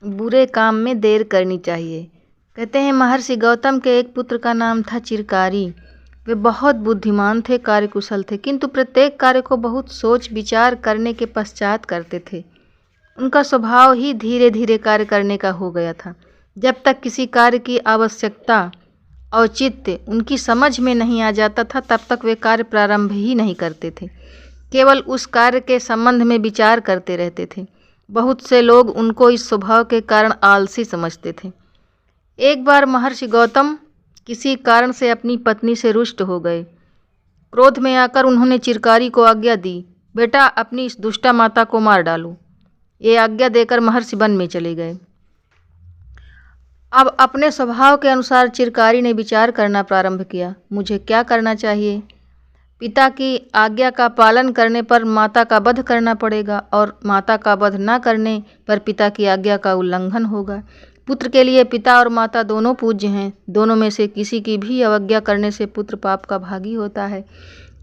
बुरे काम में देर करनी चाहिए। कहते हैं महर्षि गौतम के एक पुत्र का नाम था चिरकारी। वे बहुत बुद्धिमान थे, कार्यकुशल थे, किंतु प्रत्येक कार्य को बहुत सोच विचार करने के पश्चात करते थे। उनका स्वभाव ही धीरे धीरे कार्य करने का हो गया था। जब तक किसी कार्य की आवश्यकता औचित्य उनकी समझ में नहीं आ जाता था, तब तक वे कार्य प्रारंभ ही नहीं करते थे। केवल उस कार्य के संबंध में विचार करते रहते थे। बहुत से लोग उनको इस स्वभाव के कारण आलसी समझते थे। एक बार महर्षि गौतम किसी कारण से अपनी पत्नी से रुष्ट हो गए। क्रोध में आकर उन्होंने चिरकारी को आज्ञा दी, बेटा अपनी इस दुष्टा माता को मार डालो। ये आज्ञा देकर महर्षि वन में चले गए। अब अपने स्वभाव के अनुसार चिरकारी ने विचार करना प्रारंभ किया, मुझे क्या करना चाहिए। पिता की आज्ञा का पालन करने पर माता का वध करना पड़ेगा और माता का वध न करने पर पिता की आज्ञा का उल्लंघन होगा। पुत्र के लिए पिता और माता दोनों पूज्य हैं। दोनों में से किसी की भी अवज्ञा करने से पुत्र पाप का भागी होता है।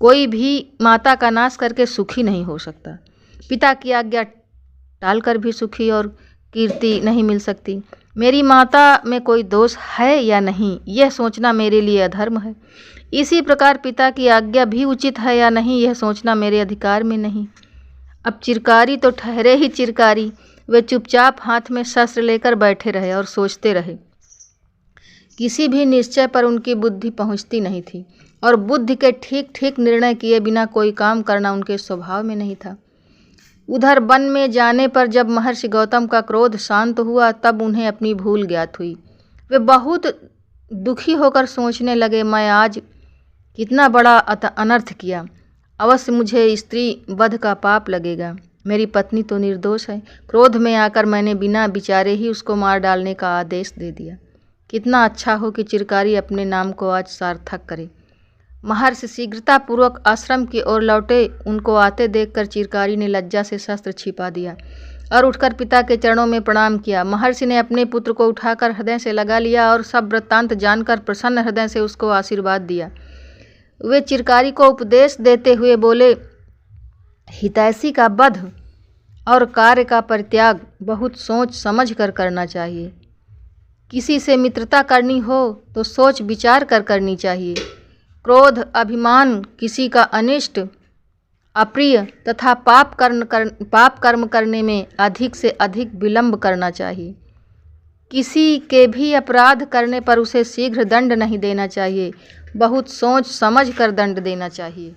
कोई भी माता का नाश करके सुखी नहीं हो सकता। पिता की आज्ञा टालकर भी सुखी और कीर्ति नहीं मिल सकती। मेरी माता में कोई दोष है या नहीं, यह सोचना मेरे लिए अधर्म है। इसी प्रकार पिता की आज्ञा भी उचित है या नहीं, यह सोचना मेरे अधिकार में नहीं। अब चिरकारी तो ठहरे ही चिरकारी। वे चुपचाप हाथ में शस्त्र लेकर बैठे रहे और सोचते रहे। किसी भी निश्चय पर उनकी बुद्धि पहुंचती नहीं थी और बुद्धि के ठीक ठीक निर्णय किए बिना कोई काम करना उनके स्वभाव में नहीं था। उधर वन में जाने पर जब महर्षि गौतम का क्रोध शांत हुआ, तब उन्हें अपनी भूल ज्ञात हुई। वे बहुत दुखी होकर सोचने लगे, मैं आज कितना बड़ा अनर्थ किया। अवश्य मुझे स्त्री वध का पाप लगेगा। मेरी पत्नी तो निर्दोष है। क्रोध में आकर मैंने बिना विचारे ही उसको मार डालने का आदेश दे दिया। कितना अच्छा हो कि चिरकारी अपने नाम को आज सार्थक करे। महर्षि शीघ्रतापूर्वक आश्रम की ओर लौटे। उनको आते देखकर चिरकारी ने लज्जा से शस्त्र छिपा दिया और उठकर पिता के चरणों में प्रणाम किया। महर्षि ने अपने पुत्र को उठाकर हृदय से लगा लिया और सब वृत्तांत जानकर प्रसन्न हृदय से उसको आशीर्वाद दिया। वे चिरकारी को उपदेश देते हुए बोले, हितैषी का वध और कार्य का परित्याग बहुत सोच समझ कर करना चाहिए। किसी से मित्रता करनी हो तो सोच विचार कर करनी चाहिए। क्रोध, अभिमान, किसी का अनिष्ट, अप्रिय तथा पाप कर्म करने में अधिक से अधिक विलंब करना चाहिए। किसी के भी अपराध करने पर उसे शीघ्र दंड नहीं देना चाहिए, बहुत सोच समझ कर दंड देना चाहिए।